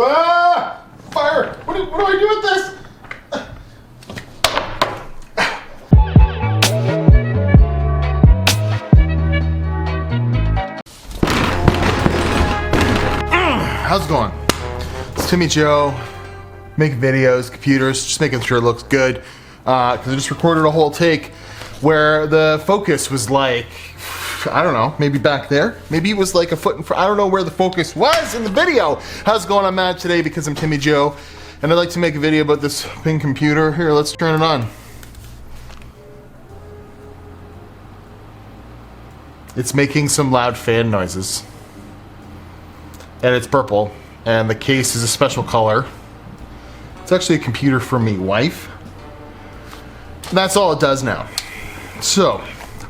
Ah! Fire! What do I do with this? How's it going? It's Timmy Joe, making videos, computers, just making sure it looks good. Because I just recorded a whole take where the focus was like, I don't know, maybe back there. Maybe it was like a foot in front. I don't know where the focus was in the video. How's it going? I'm mad today because I'm Timmy Joe, and I'd like to make a video about this pink computer. Here, let's turn it on. It's making some loud fan noises. And it's purple, and the case is a special color. It's actually a computer for me wife. And that's all it does now. So,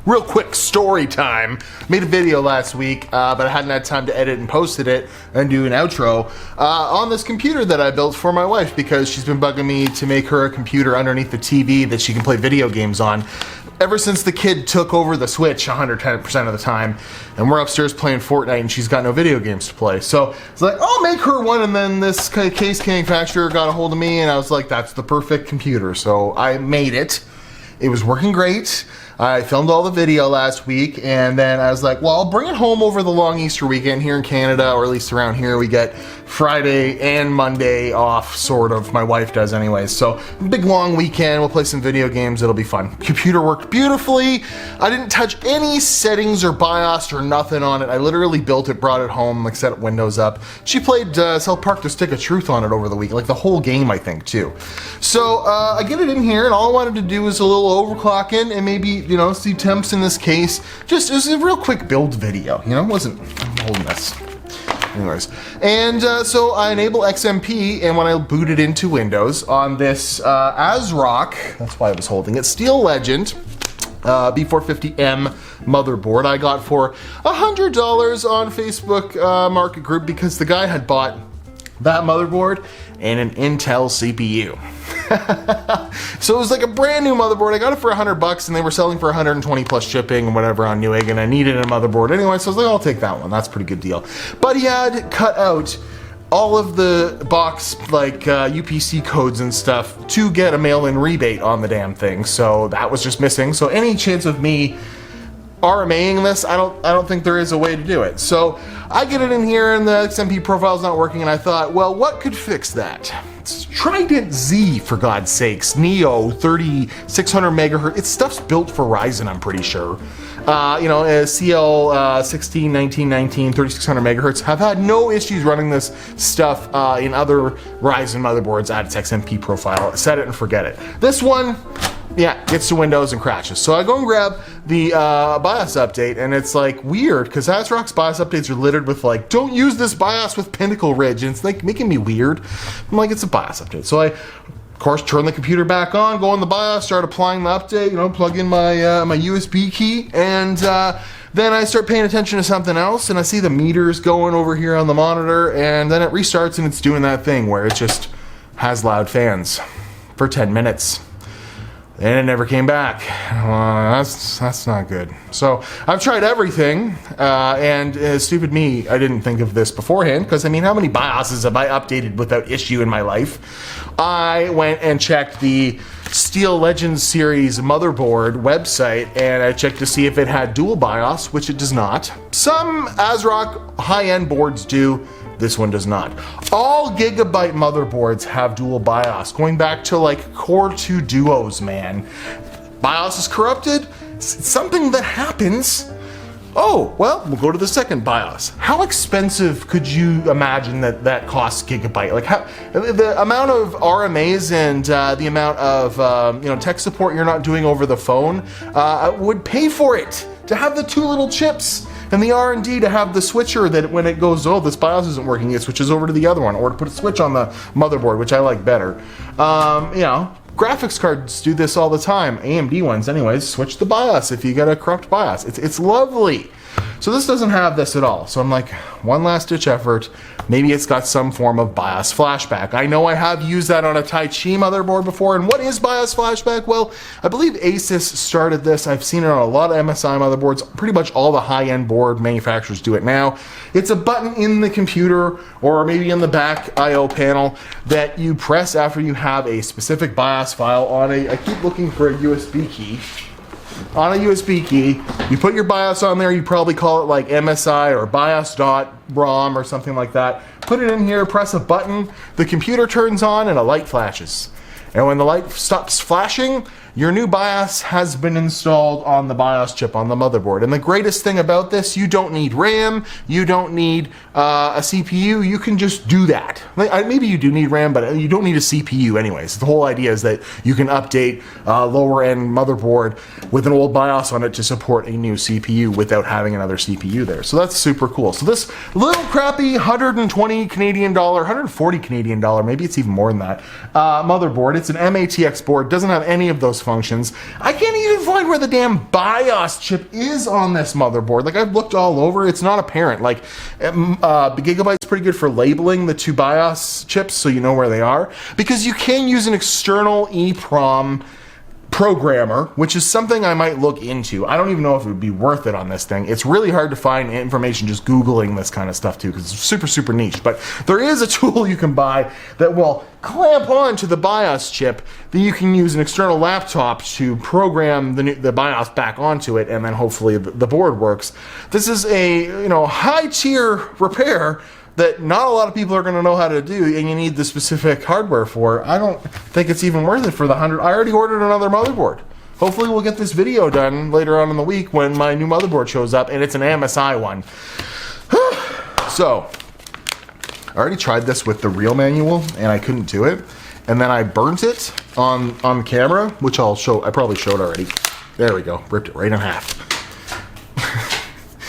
real quick story time. Made a video last week, but I hadn't had time to edit and posted it and do an outro on this computer that I built for my wife because she's been bugging me to make her a computer underneath the TV that she can play video games on. Ever since the kid took over the Switch 110% of the time, and we're upstairs playing Fortnite and she's got no video games to play. So it's like, I'll make her one, and then this case manufacturer got a hold of me and I was like, that's the perfect computer. So I made it. It was working great. I filmed all the video last week, and then I was like, well, I'll bring it home over the long Easter weekend here in Canada, or at least around here. We get Friday and Monday off, sort of. My wife does anyways. So big long weekend, we'll play some video games, it'll be fun. Computer worked beautifully. I didn't touch any settings or BIOS or nothing on it. I literally built it, brought it home, like set Windows up. She played South Park The Stick of Truth on it over the week, like the whole game, I think, too. So I get it in here, and all I wanted to do was a little overclocking and maybe, you know, see temps in this case. Just, it was a real quick build video, you know, I'm holding this. Anyways, and so I enable XMP, and when I boot it into Windows on this ASRock, that's why I was holding it, Steel Legend B450M motherboard I got for $100 on Facebook Market Group because the guy had bought that motherboard and an Intel CPU. So it was like a brand new motherboard. I got it for $100 and they were selling for 120 plus shipping and whatever on Newegg, and I needed a motherboard anyway, so I was like, I'll take that one. That's a pretty good deal. But he had cut out all of the box, like UPC codes and stuff to get a mail-in rebate on the damn thing. So that was just missing. So any chance of me RMAing this, I don't think there is a way to do it. So I get it in here and the XMP profile's not working, and I thought, well, what could fix that? It's Trident Z, for God's sakes. Neo 3600 megahertz. It's stuff's built for Ryzen, I'm pretty sure. You know, CL 16, 1919, 3600 megahertz. Have had no issues running this stuff in other Ryzen motherboards at its XMP profile. Set it and forget it. This one, yeah, gets to Windows and crashes. So I go and grab the BIOS update, and it's like weird because ASRock's BIOS updates are littered with like, don't use this BIOS with Pinnacle Ridge, and it's like making me weird. I'm like, it's a BIOS update. So I, of course, turn the computer back on, go on the BIOS, start applying the update, you know, plug in my my USB key, and then I start paying attention to something else, and I see the meters going over here on the monitor, and then it restarts, and it's doing that thing where it just has loud fans for 10 minutes. And it never came back. That's not good. So I've tried everything, and stupid me, I didn't think of this beforehand, because I mean, how many BIOSes have I updated without issue in my life? I went and checked the Steel Legends series motherboard website, and I checked to see if it had dual BIOS, which it does not. Some ASRock high-end boards do. This one does not. All Gigabyte motherboards have dual BIOS, going back to like Core 2 Duos, man. BIOS is corrupted. It's something that happens. Oh, well, we'll go to the second BIOS. How expensive could you imagine that costs Gigabyte? Like how, the amount of RMAs and the amount of you know, tech support you're not doing over the phone would pay for it to have the two little chips. And the R&D to have the switcher that when it goes, oh, this BIOS isn't working, it switches over to the other one, or to put a switch on the motherboard, which I like better. You know, graphics cards do this all the time. AMD ones anyways, switch the BIOS if you get a corrupt BIOS. It's lovely. So this doesn't have this at all. So I'm like, one last ditch effort. Maybe it's got some form of BIOS flashback. I know I have used that on a Tai Chi motherboard before. And what is BIOS flashback? Well, I believe Asus started this. I've seen it on a lot of MSI motherboards. Pretty much all the high-end board manufacturers do it now. It's a button in the computer or maybe in the back I/O panel that you press after you have a specific BIOS file on a, I keep looking for a USB key. On a USB key, you put your BIOS on there, you probably call it like MSI or BIOS.ROM or something like that. Put it in here, press a button, the computer turns on and a light flashes. And when the light stops flashing, your new BIOS has been installed on the BIOS chip on the motherboard. And the greatest thing about this, you don't need RAM, you don't need a CPU, you can just do that. Maybe you do need RAM, but you don't need a CPU anyways. The whole idea is that you can update a lower end motherboard with an old BIOS on it to support a new CPU without having another CPU there. So that's super cool. So this little crappy 120 Canadian dollar, 140 Canadian dollar, maybe it's even more than that, motherboard. It's an MATX board, doesn't have any of those functions. I can't even find where the damn BIOS chip is on this motherboard. Like, I've looked all over, it's not apparent. Like, Gigabyte's pretty good for labeling the two BIOS chips so you know where they are, because you can use an external EEPROM programmer, which is something I might look into. I don't even know if it would be worth it on this thing. It's really hard to find information just Googling this kind of stuff too, because it's super, super niche. But there is a tool you can buy that will clamp on to the BIOS chip that you can use an external laptop to program the BIOS back onto it, and then hopefully the board works. This is a high tier repair that not a lot of people are going to know how to do, and you need the specific hardware for. I don't think it's even worth it for the 100. I already ordered another motherboard. Hopefully we'll get this video done later on in the week when my new motherboard shows up, and it's an MSI one. So, I already tried this with the real manual, and I couldn't do it. And then I burnt it on camera, which I'll show. I probably showed already. There we go. Ripped it right in half.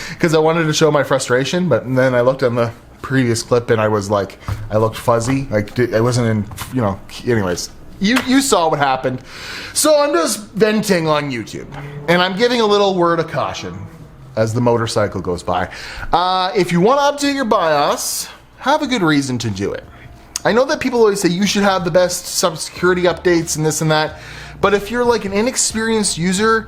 Because I wanted to show my frustration, but then I looked on the previous clip and I was like, I looked fuzzy. Like, I wasn't in, anyways. You saw what happened. So I'm just venting on YouTube. And I'm giving a little word of caution as the motorcycle goes by. If you want to update your BIOS, have a good reason to do it. I know that people always say you should have the best security updates and this and that, but if you're like an inexperienced user,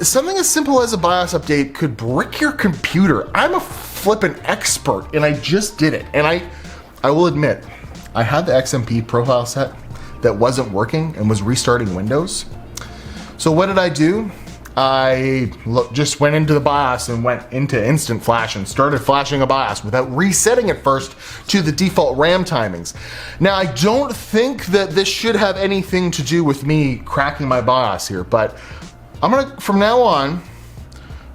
something as simple as a BIOS update could brick your computer. I'm a flippin' expert, and I just did it. And I will admit, I had the XMP profile set that wasn't working and was restarting Windows. So what did I do? I just went into the BIOS and went into instant flash and started flashing a BIOS without resetting it first to the default RAM timings. Now, I don't think that this should have anything to do with me cracking my BIOS here, but I'm gonna, from now on,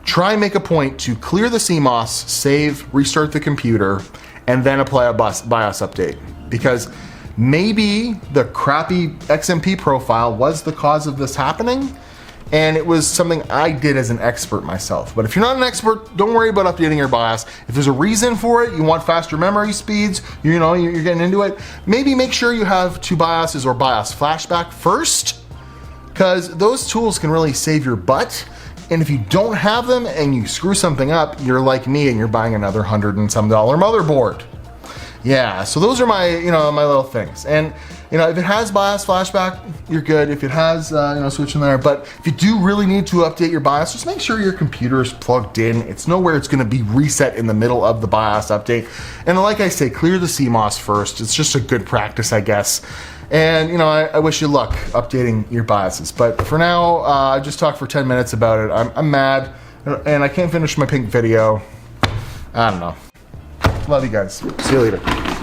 try and make a point to clear the CMOS, save, restart the computer, and then apply a BIOS update. Because maybe the crappy XMP profile was the cause of this happening, and it was something I did as an expert myself. But if you're not an expert, don't worry about updating your BIOS. If there's a reason for it, you want faster memory speeds, you're getting into it, maybe make sure you have two BIOSes or BIOS flashback first, because those tools can really save your butt. And if you don't have them and you screw something up, you're like me and you're buying another $100 and some motherboard. Yeah, so those are my, my little things. And, if it has BIOS flashback, you're good. If it has, switch in there. But if you do really need to update your BIOS, just make sure your computer is plugged in. It's nowhere it's gonna be reset in the middle of the BIOS update. And like I say, clear the CMOS first. It's just a good practice, I guess. And, I wish you luck updating your BIOSes. But for now, I just talked for 10 minutes about it. I'm mad, and I can't finish my pink video. I don't know. Love you guys. See you later.